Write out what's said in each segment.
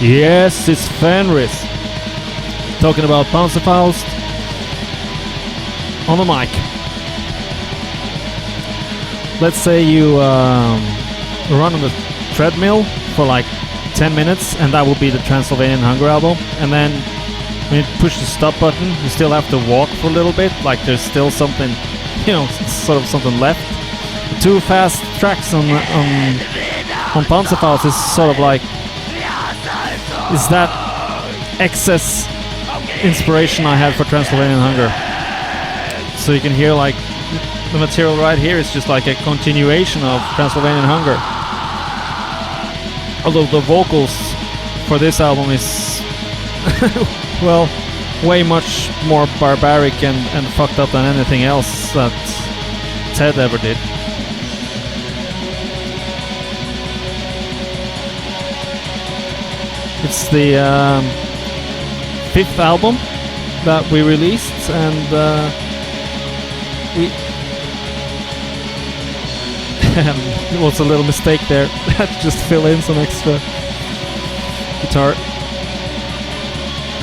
Yes, it's Fenriz. Talking about Panzerfaust on the mic. Let's say you run on the treadmill for like 10 minutes, and that will be the Transylvanian Hunger album. And then when you push the stop button, you still have to walk for a little bit, like there's still something, you know, sort of something left. The two fast tracks on Panzerfaust is sort of like, is that excess inspiration I had for Transylvanian Hunger. So you can hear like the material right here is just like a continuation of Transylvanian Hunger. Although the vocals for this album is well, way much more barbaric and fucked up than anything else that Ted ever did. It's the 5th album that we released, and there was a little mistake there. I had to just fill in some extra guitar.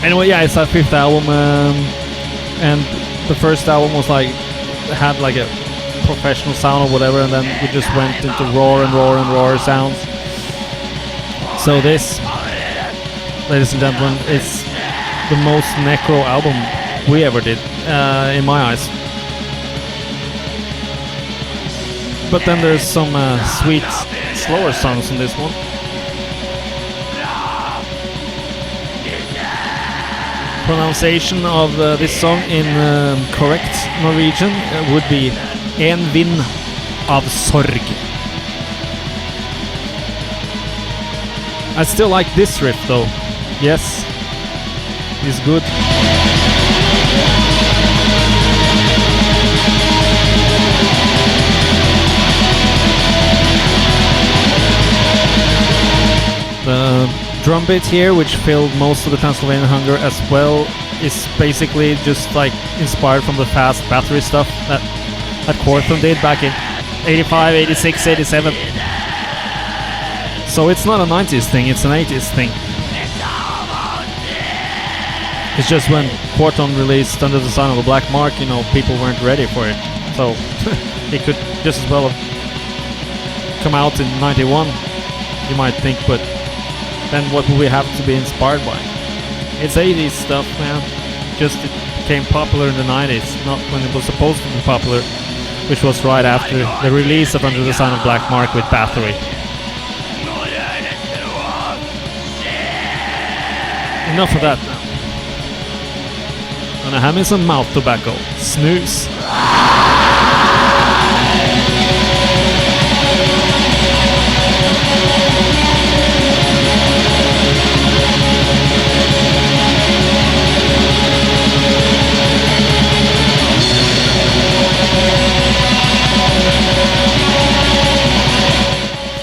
Anyway, yeah, it's our 5th album, and the first album was like, had like a professional sound or whatever, and then we just went into raw sounds. So this, ladies and gentlemen, is the most necro album we ever did, in my eyes. But then there's some sweet, slower songs in this one. Pronunciation of this song in correct Norwegian would be En vind av sorg. I still like this riff though. Yes, it's good. The drum beat here, which filled most of the Transylvanian Hunger as well, is basically just like inspired from the fast battery stuff that Quintessence did back in 85, 86, 87. So it's not a 90s thing, it's an 80s thing. It's just when Quintessence released Under the Sign of the Black Mark, you know, people weren't ready for it. So it could just as well have come out in 91, you might think, but then what would we have to be inspired by? It's 80s stuff, man. Just it became popular in the 90s, not when it was supposed to be popular, which was right after the release of Under the Sign of Black Mark with Bathory. Enough of that now. Gonna have me some mouth tobacco. Snooze.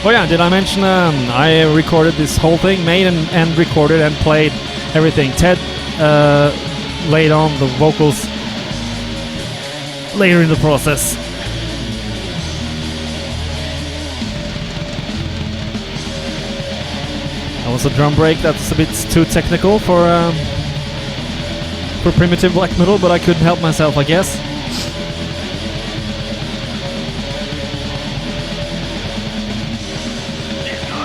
Oh yeah, did I mention I recorded this whole thing, made and recorded and played everything. Ted laid on the vocals later in the process. That was a drum break that's a bit too technical for primitive black metal, but I couldn't help myself, I guess.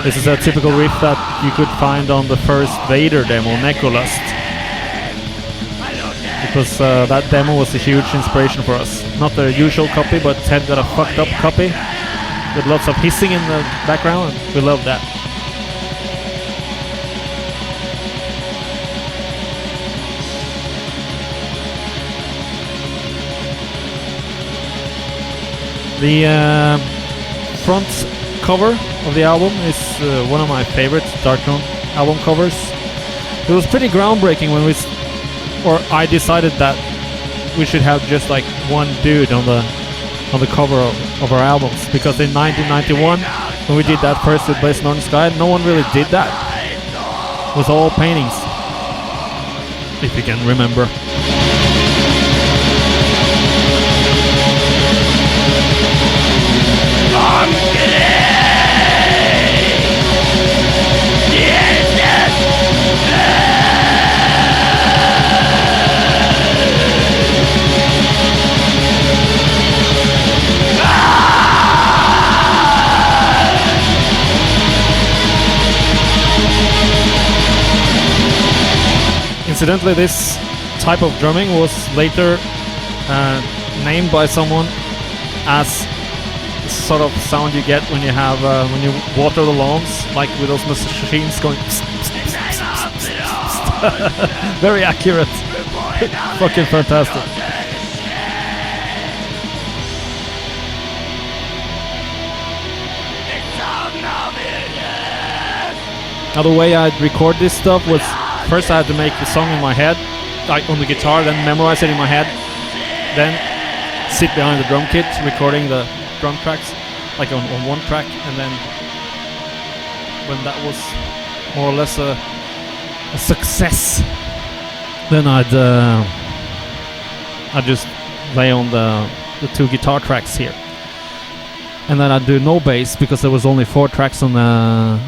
This is a typical riff that you could find on the first Vader demo, Necrolust. Because that demo was a huge inspiration for us. Not the usual copy, but Ted got a fucked up copy with lots of hissing in the background, and we love that. The front cover of the album is one of my favorite Darkthrone album covers. It was pretty groundbreaking when I decided that we should have just like one dude on the cover of our albums, because in 1991 when we did that first with Blaze Northern Sky, no one really did that. It was all paintings, if you can remember. Incidentally, this type of drumming was later named by someone as the sort of sound you get when you have when you water the lawns, like with those machines going. Very accurate. Fucking fantastic. Now the way I'd record this stuff was first I had to make the song in my head, like on the guitar, then memorize it in my head, then sit behind the drum kit recording the drum tracks like on one track, and then when that was more or less a success, then I'd just lay on the 2 guitar tracks here, and then I'd do no bass because there was only 4 tracks on the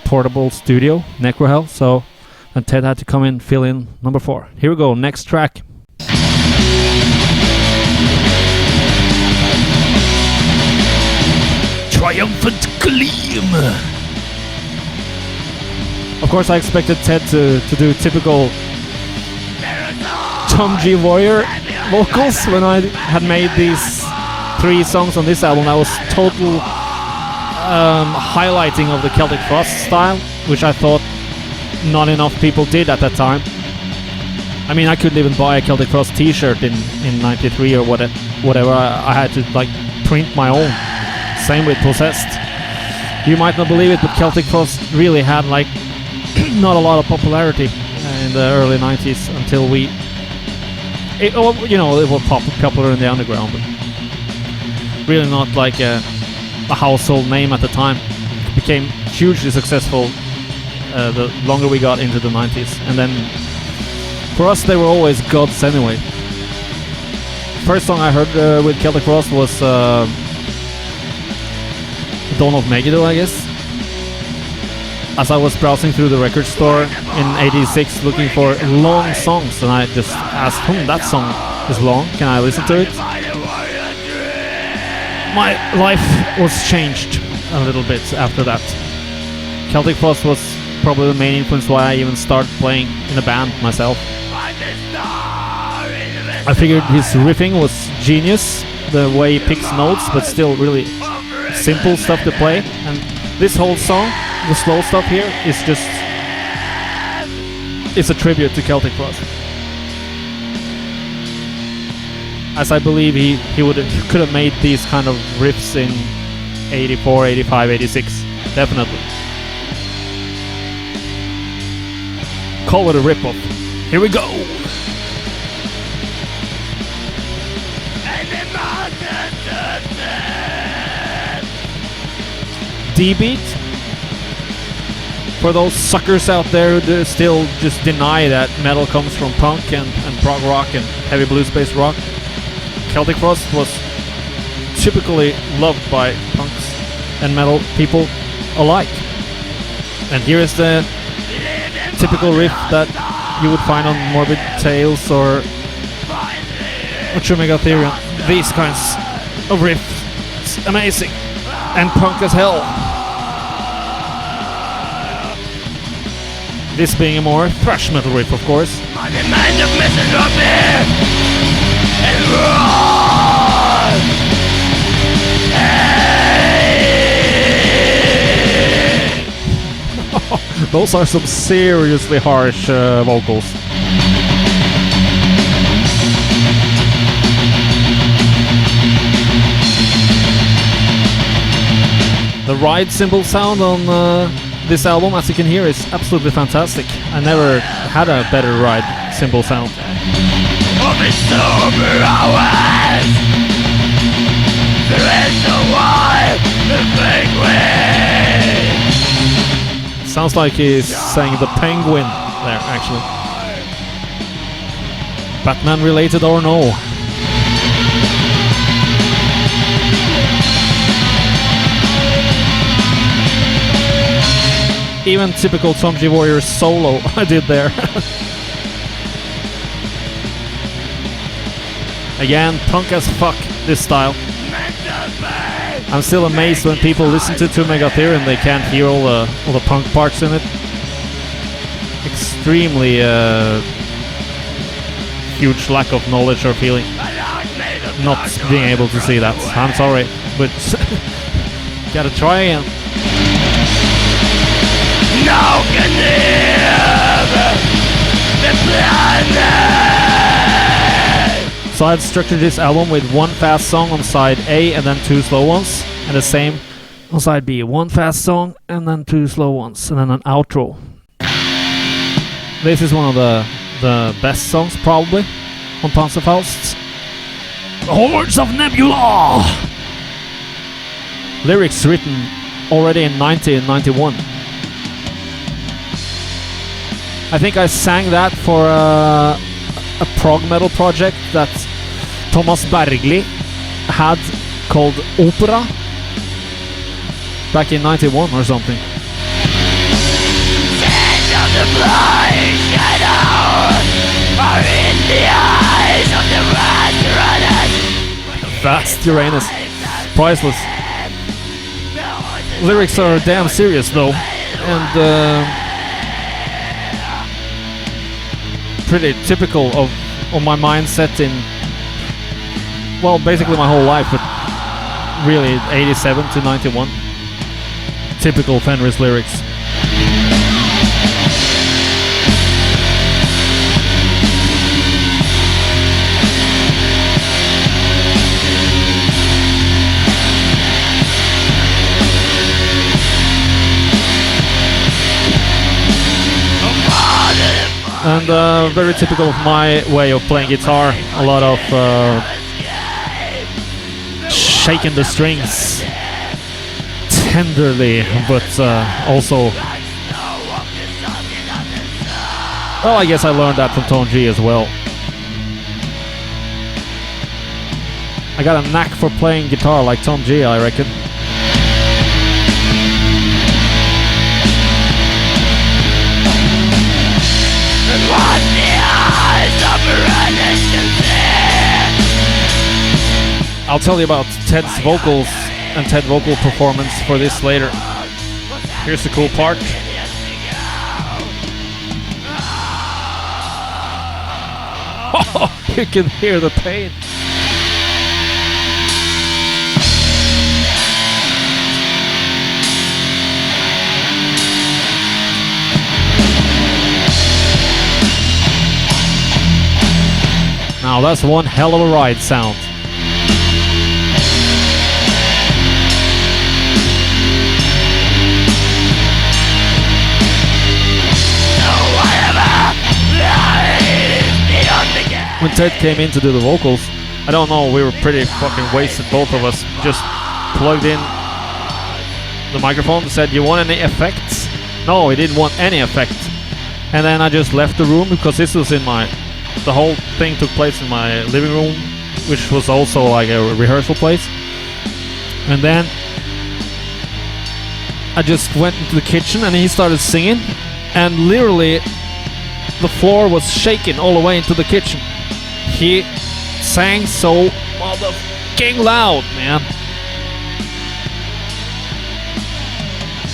portable studio Necrohell, so and Ted had to come in, fill in number 4. Here we go, next track. Triumphant Gleam. Of course, I expected Ted to do typical Tom G. Warrior vocals when I had made these 3 songs on this album. That was total highlighting of the Celtic Frost style, which I thought not enough people did at that time. I mean, I couldn't even buy a Celtic Frost t-shirt in 93 or whatever. I had to like print my own. Same with Possessed. You might not believe it, but Celtic Frost really had like not a lot of popularity in the early 90s until it was popular in the underground, but really not like a household name at the time. It became hugely successful the longer we got into the 90s, and then for us they were always gods anyway. First song I heard with Celtic Frost was Dawn of Megiddo, I guess. As I was browsing through the record store in '86 looking for long songs, and I just asked, that song is long, can I listen to it? My life was changed a little bit after that. Celtic Frost was probably the main influence why I even started playing in a band myself. I figured his riffing was genius, the way he picks notes, but still really simple stuff to play. And this whole song, the slow stuff here, is just... it's a tribute to Celtic Frost. As I believe he could have made these kind of riffs in 84, 85, 86. Definitely. Call it a rip-off. Here we go! D-beat. For those suckers out there who still just deny that metal comes from punk and prog rock and heavy blues-based rock, Celtic Frost was typically loved by punks and metal people alike. And here is the typical riff that you would find on Morbid Tales or True Megatherion. These kinds of riffs. It's amazing. And punk as hell. This being a more thrash metal riff, of course. On the mind of misanthropy and those are some seriously harsh vocals. The ride cymbal sound on this album, as you can hear, is absolutely fantastic. I never had a better ride cymbal sound. Sounds like he's saying the penguin there, actually. Batman related or no? Even typical Tom G. Warrior solo I did there. Again, punk as fuck, this style. I'm still amazed when people listen to Megatherion and they can't hear all the punk parts in it. extremely huge lack of knowledge or feeling. Not being able to see that. I'm sorry, but gotta try again. So I'd structured this album with one fast song on side A and then 2 slow ones, and the same on side B. One fast song and then 2 slow ones, and then an outro. This is one of the best songs probably on Panzerfaust. Hordes of Nebulah! Lyrics written already in 1991. I think I sang that for a prog metal project that Thomas Bergli had called Opera back in 91 or something. Fast Uranus. Priceless. Lyrics are damn serious though, and pretty typical of my mindset in, well, basically my whole life, but really 87 to 91. Typical Fenriz lyrics. And very typical of my way of playing guitar. A lot of shaking the strings tenderly, but also... Well, I guess I learned that from Tone G as well. I got a knack for playing guitar like Tom G, I reckon. I'll tell you about Ted's vocals and Ted vocal performance for this later. Here's the cool part. Oh, you can hear the pain. Now that's one hell of a ride sound. When Ted came in to do the vocals, I don't know, we were pretty fucking wasted, both of us. Just plugged in the microphone and said, "You want any effects?" No, he didn't want any effect. And then I just left the room because this was in my... The whole thing took place in my living room, which was also like a rehearsal place. And then I just went into the kitchen and he started singing, and literally the floor was shaking all the way into the kitchen. He sang so motherfucking loud, man.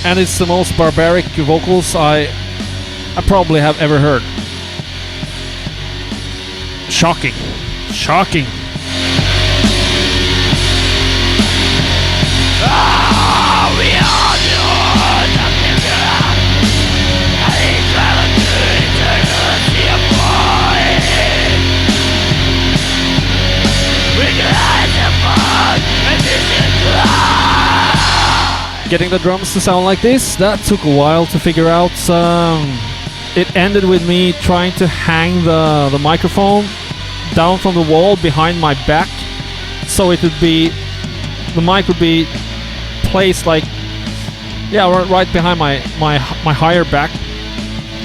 And it's the most barbaric vocals I probably have ever heard. Shocking. Shocking. Getting the drums to sound like this, that took a while to figure out. It ended with me trying to hang the microphone down from the wall behind my back, so it would be, the mic would be placed like, yeah, right behind my higher back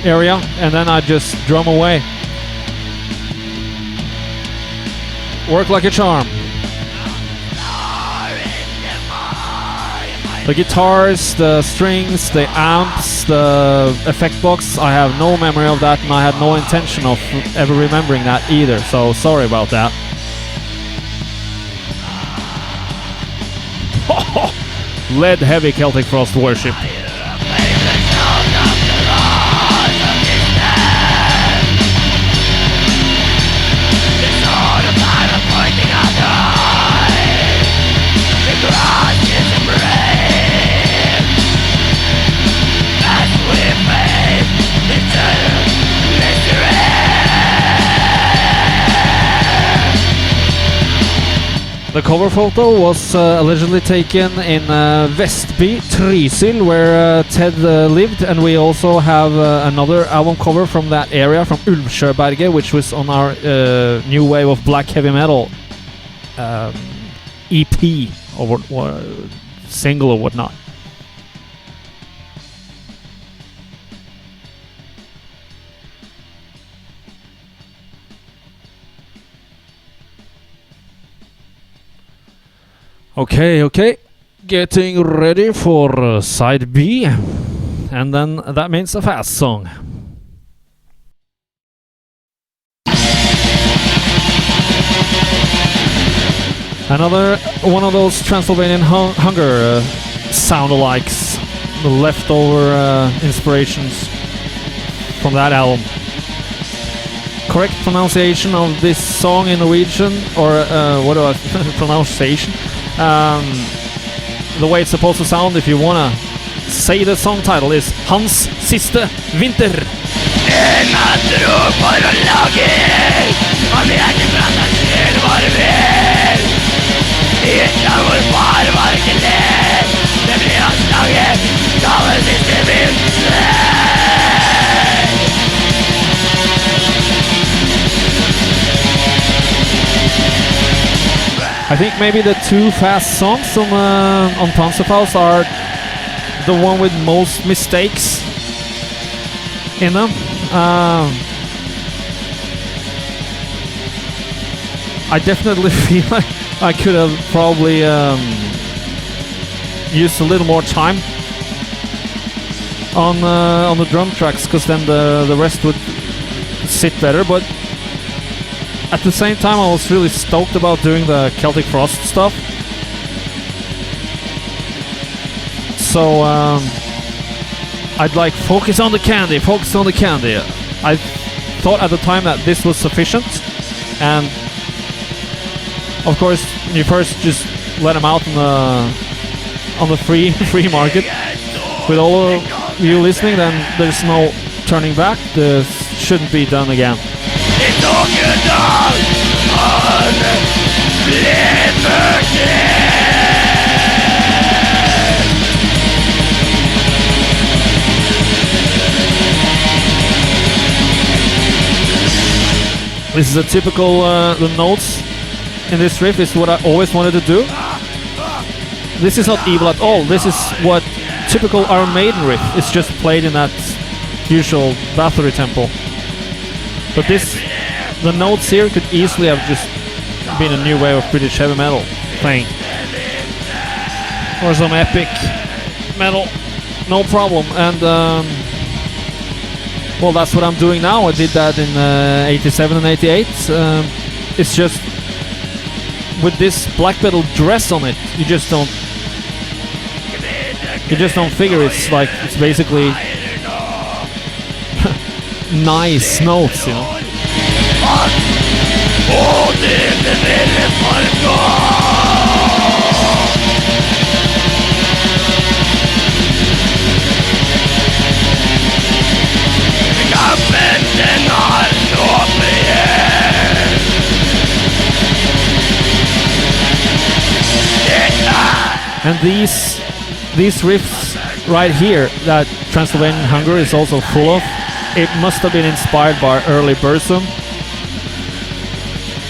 area, and then I just drum away. Work like a charm. The guitars, the strings, the amps, the effect box, I have no memory of that, and I had no intention of ever remembering that either, so sorry about that. Lead heavy Celtic Frost worship. The cover photo was allegedly taken in Vestby, Trysil, where Ted lived, and we also have another album cover from that area, from Ulvsjöberget, which was on our new wave of black heavy metal EP or single or whatnot. Okay, getting ready for side B, and then that means a fast song. Another one of those Transylvanian hunger sound-alikes, the leftover inspirations from that album. Correct pronunciation of this song in Norwegian, or what do I pronunciation? The way it's supposed to sound, if you wanna say the song title, is Hans siste vinter. I think maybe the two fast songs on Panzerfaust are the one with most mistakes in them. I definitely feel like I could have probably used a little more time on the drum tracks, because then the rest would sit better. But at the same time, I was really stoked about doing the Celtic Frost stuff. So I'd like focus on the candy. I thought at the time that this was sufficient, and of course, when you first just let them out on the free market, with all of you listening, then there's no turning back. This shouldn't be done again. This is a typical, the notes in this riff is what I always wanted to do. This is not evil at all. This is what typical Iron Maiden riff is, just played in that usual battery tempo. But the notes here could easily have just been a new wave of British heavy metal playing, or some epic metal, no problem. And well, that's what I'm doing now. I did that in 87 and 88. It's just with this black metal dress on it, you just don't figure it's like, it's basically nice notes, you know. And these riffs right here that Transylvanian Hunger is also full of, it must have been inspired by early Burzum.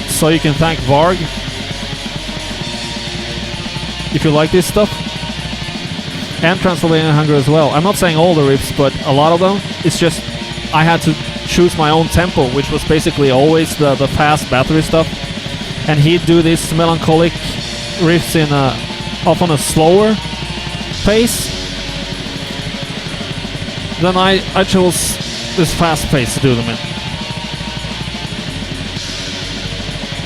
So you can thank Varg if you like this stuff. And Transylvanian Hunger as well. I'm not saying all the riffs, but a lot of them. It's just I had to choose my own tempo, which was basically always the fast battery stuff. And he'd do these melancholic riffs in off on a slower pace. Then I chose this fast pace to do them in.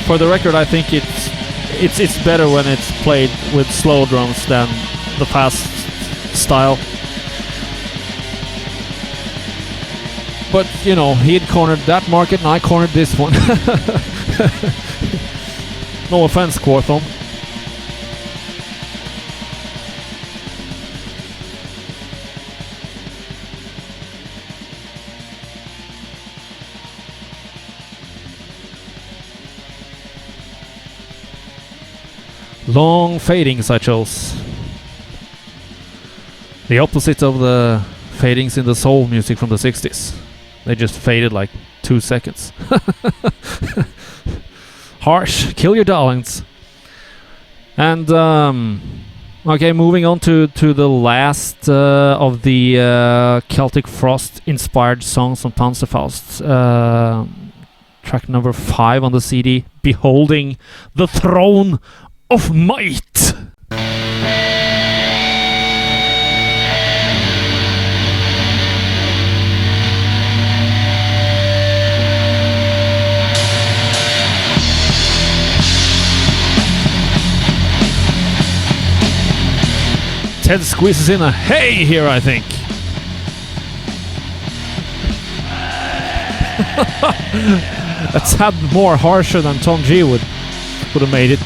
For the record, I think it's better when it's played with slow drums than the fast style. But you know, he had cornered that market and I cornered this one. No offense, Quorthon. Long fadings I chose. The opposite of the fadings in the soul music from the 60s. They just faded like 2 seconds. Harsh. Kill your darlings. And okay, moving on to the last of the Celtic Frost inspired songs from Panzerfaust. Track number 5 on the CD, Beholding the Throne of Might. Ted squeezes in a hey here, I think. A tad more harsher than Tom G would have made it.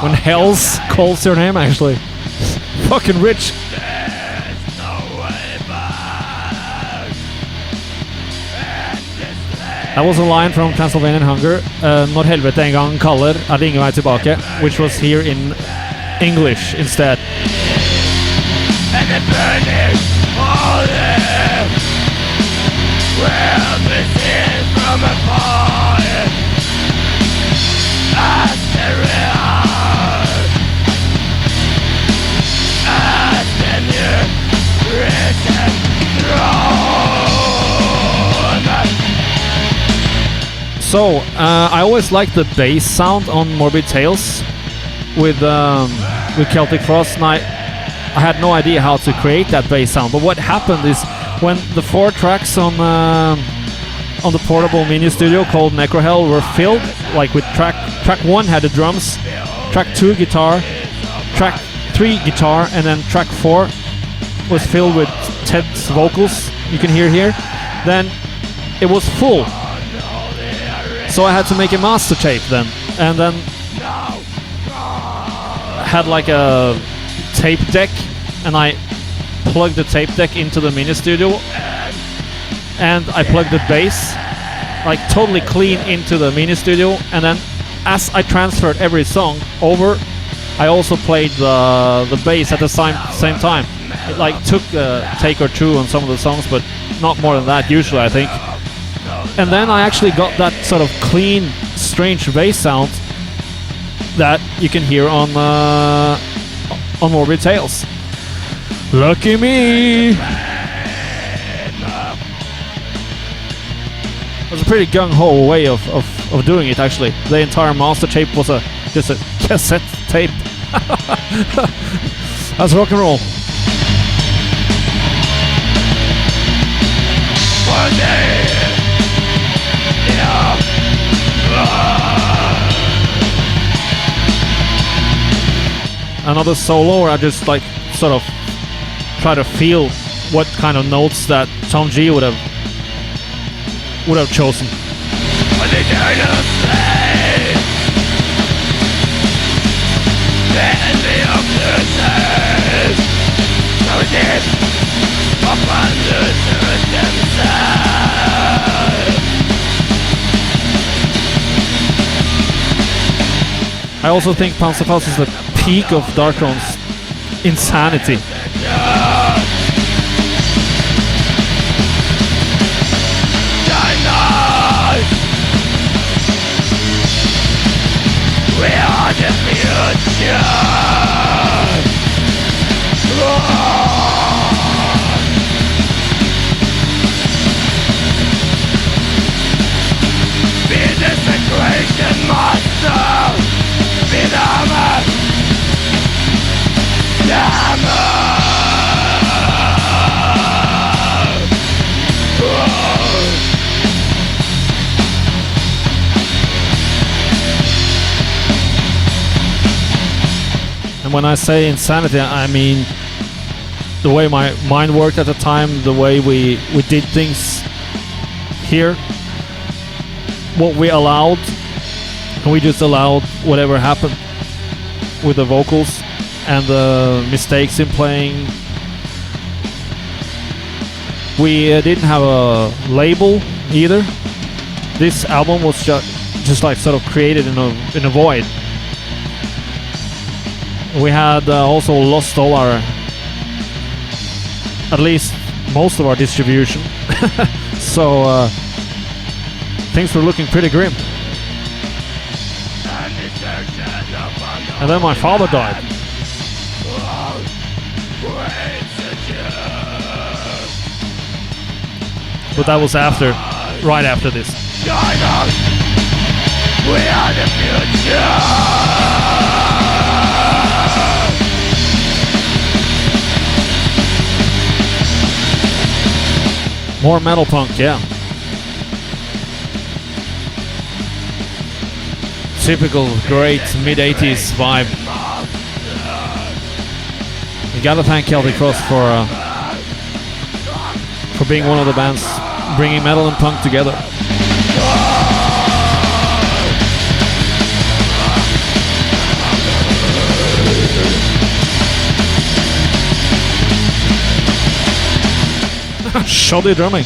When Hells calls your name, actually. Fucking rich. That was a line from Transylvanian Hunger. Når helvete en gang kaller, det ingen vei tilbake. Which was here in English instead. And the burning fire will be seen from afar as the river, as the new risen throne. So, I always liked the bass sound on Morbid Tales with Celtic Frost, and I had no idea how to create that bass sound. But what happened is when the 4 tracks on the portable mini studio called Necrohell were filled, like with track 1 had the drums, track 2 guitar, track 3 guitar, and then track 4 was filled with Ted's vocals, you can hear here, then it was full. So I had to make a master tape then, and then had like a tape deck, and I plugged the tape deck into the mini studio, and I plugged the bass like totally clean into the mini studio, and then as I transferred every song over, I also played the bass at the same time. It like took a take or two on some of the songs, but not more than that usually, I think. And then I actually got that sort of clean, strange bass sound that you can hear on Morbid Tales. Lucky me! It was a pretty gung-ho way of doing it, actually. The entire master tape was just a cassette tape. That's rock and roll. One day. Another solo where I just like sort of try to feel what kind of notes that Tom G would have chosen. I also think Panzerfaust is the peak of Darkthrone's insanity. We are the future. Be the situation master. Be the hammer. The hammer. And when I say insanity, I mean the way my mind worked at the time, the way we did things here, what we allowed, and we just allowed whatever happened with the vocals and the mistakes in playing. We didn't have a label either. this album was just like sort of created in a void. We had also lost all our, at least most of our distribution, so things were looking pretty grim. And then my father died. But that was right after this. We are the future. More metal punk, yeah. Typical great mid-80s vibe. You gotta thank Celtic Frost for being one of the bands bringing metal and punk together. Shoddy drumming.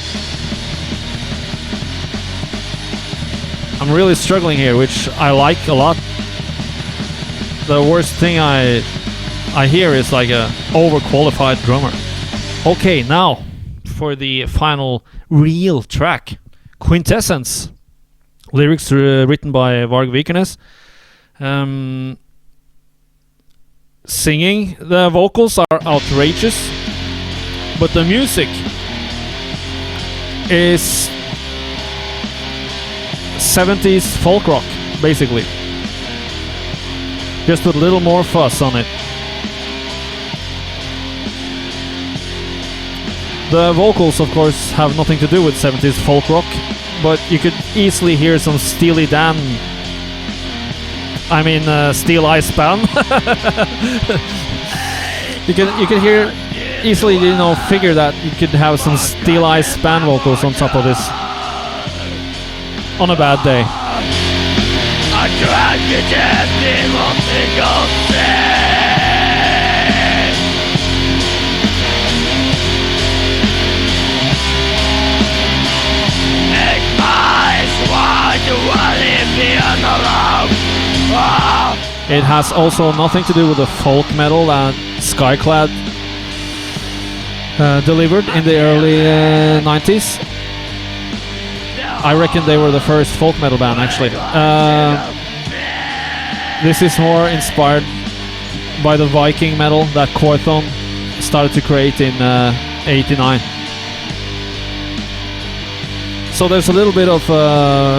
I'm really struggling here, which I like a lot. The worst thing I hear is like a overqualified drummer. Okay, now for the final real track, Quintessence. Lyrics written by Varg Vikernes. Singing, the vocals are outrageous, but the music is 70s folk rock, basically. Just with a little more fuzz on it. The vocals, of course, have nothing to do with 70s folk rock, but you could easily hear some Steely Dan. I mean, Steel Eye Span. you could hear easily, figure that you could have some Steel Eye Span vocals on top of this on a bad day. It has also nothing to do with the folk metal that Skyclad delivered in the early 90s. I reckon they were the first folk metal band, actually. This is more inspired by the Viking metal that Quorthon started to create in '89. So there's a little bit of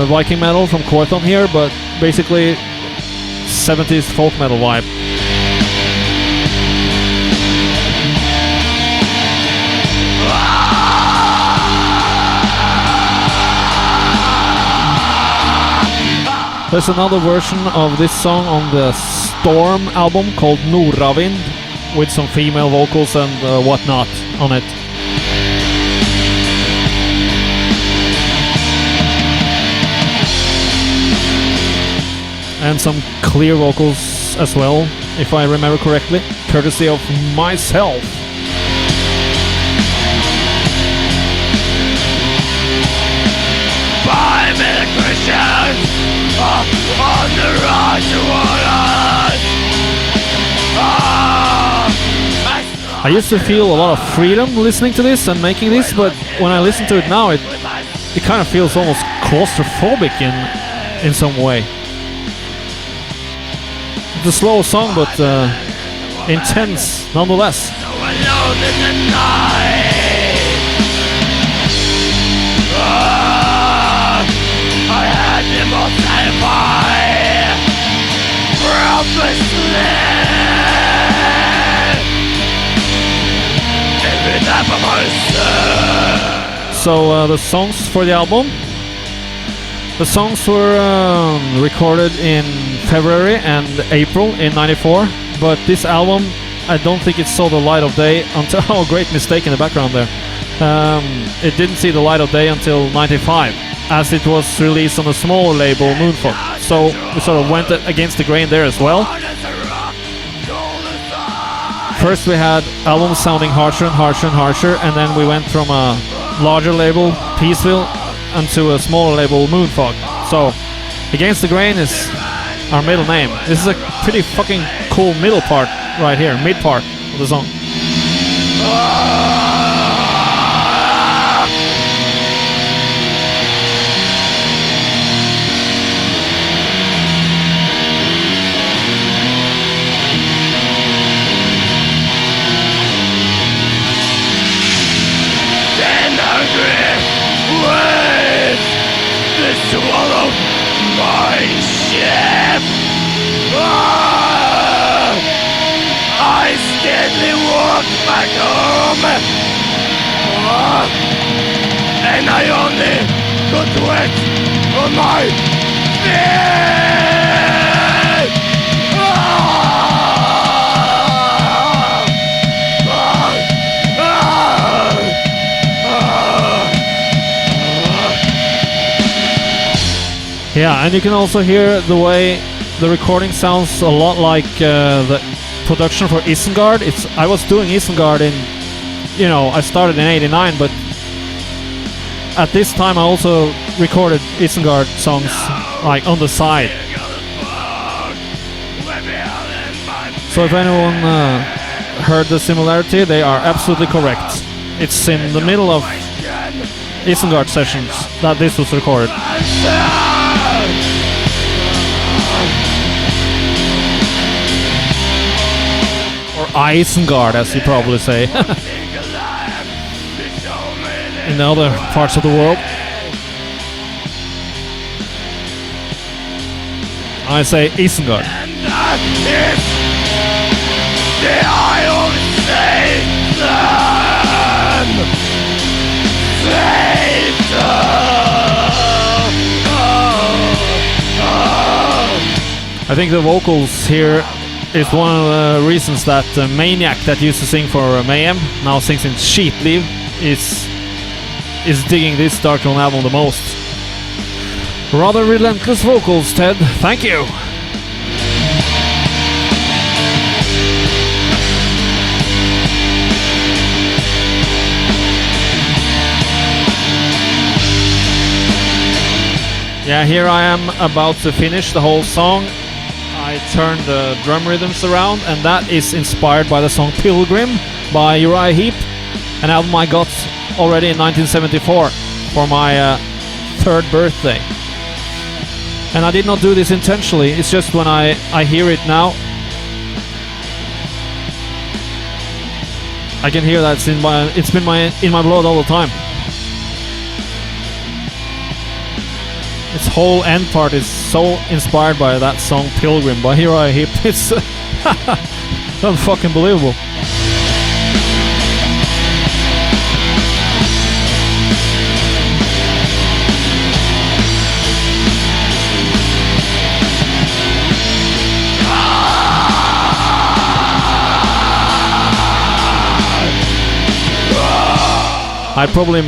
Viking metal from Quorthon here, but basically 70s folk metal vibe. There's another version of this song on the Storm album called Nordavind, with some female vocals and whatnot on it. And some clear vocals as well, if I remember correctly, courtesy of myself. On the I used to feel a lot of freedom listening to this and making this, but when I listen to it now, it kind of feels almost claustrophobic in some way. It's a slow song, but intense nonetheless. So the songs for the album. The songs were recorded in February and April in '94, but this album, I don't think it saw the light of day until oh, great mistake in the background there. It didn't see the light of day until '95, as it was released on a smaller label, Moonfall. So we sort of went against the grain there as well. First we had albums sounding harsher and harsher and harsher, and then we went from a larger label, Peaceville, onto a smaller label, Moonfog. So, Against the Grain is our middle name. This is a pretty fucking cool middle part right here, mid part of the song. Swallow my ship. I steadily walk back home, and I only got wet on my feet. Yeah, and you can also hear the way the recording sounds a lot like the production for Isengard. I was doing Isengard in, I started in '89, but at this time I also recorded Isengard songs like on the side. So if anyone heard the similarity, they are absolutely correct. It's in the middle of Isengard sessions that this was recorded. Or Isengard, as you probably say. In the other parts of the world. I say Isengard. I think the vocals here is one of the reasons that Maniac, that used to sing for Mayhem, now sings in Sheep Leave, is digging this Darkthrone album the most. Rather relentless vocals, Ted. Thank you. Yeah, here I am about to finish the whole song. I turned the drum rhythms around, and that is inspired by the song Pilgrim by Uriah Heep, an album I got already in 1974 for my 3rd birthday. And I did not do this intentionally, it's just when I hear it now, I can hear that it's been in my blood all the time. Its whole end part is so inspired by that song Pilgrim by Uriah Heep. It's unfucking believable. I probably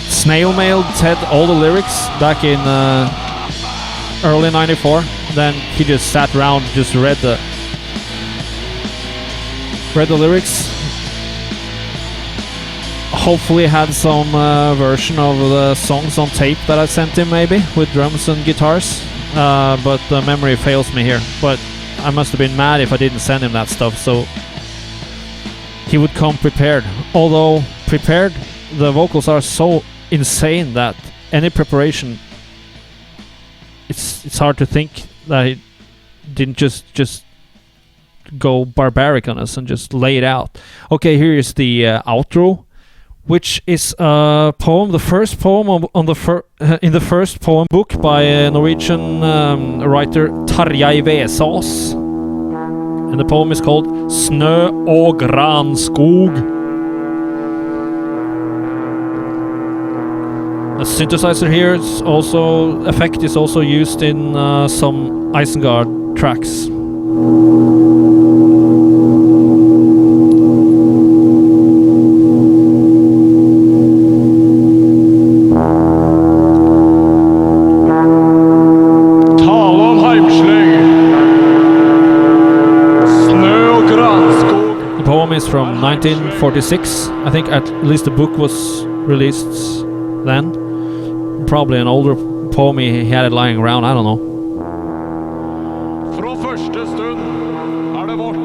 snail mailed Ted all the lyrics back in early '94. Then he just sat around, just read the lyrics. Hopefully had some version of the songs on tape that I sent him, maybe with drums and guitars. But the memory fails me here. But I must have been mad if I didn't send him that stuff, so he would come prepared. Although prepared, the vocals are so insane that any preparation, it's hard to think that he didn't just go barbaric on us and just lay it out. Okay, here is the outro, which is a poem, the first poem in the first poem book by Norwegian writer Tarjei Vesaas, and the poem is called Snø og granskog. The synthesizer here is also used in some Isengard tracks. The poem is from 1946. I think at least the book was released then. Probably an older poem, he had it lying around, I don't know. Fra første stund det vårt.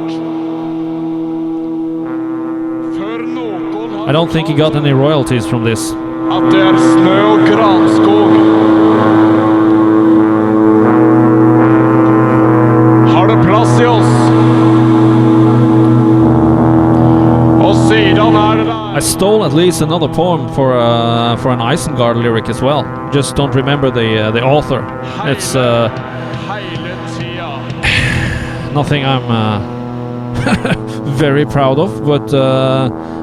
Før noen har I don't think he got any royalties from this. at det snø og granskog. Har det plass I oss? Og siden det der. I stole at least another poem for an Isengard lyric as well. Just don't remember the author. It's Hele tida. nothing I'm very proud of, but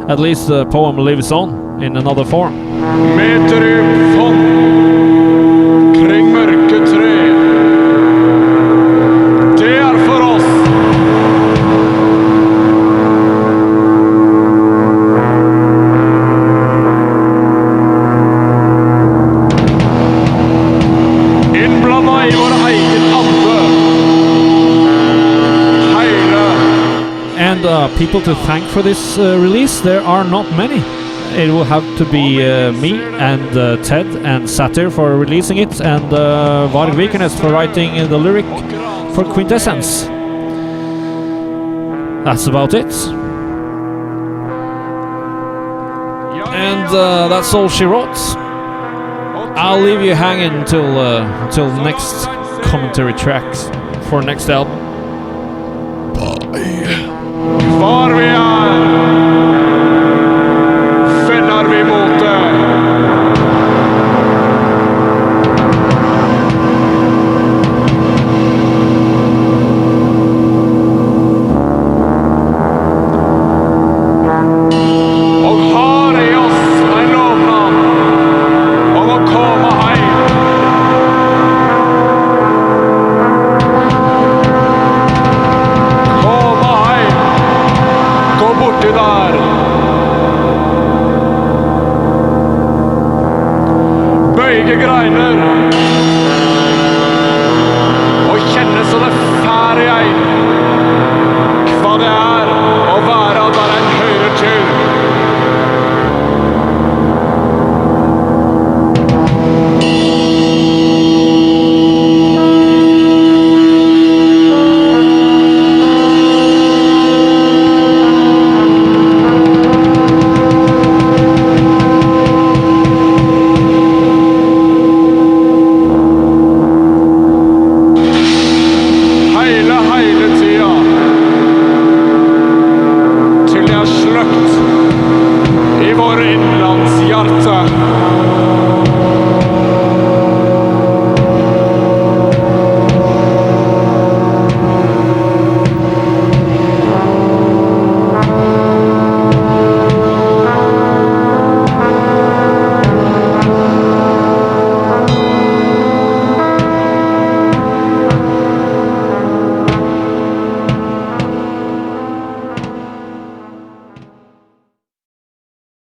at least the poem lives on in another form. Med triumfant kring mørke tre. Det for oss. Innblanda I vår egen ande. Hele. And people to thank for this release, there are not many. It will have to be me and Ted and Satyr for releasing it, and Varg Vikernes for writing the lyric for Quintessence. That's about it. And that's all she wrote. I'll leave you hanging till next commentary tracks for next album. Far vi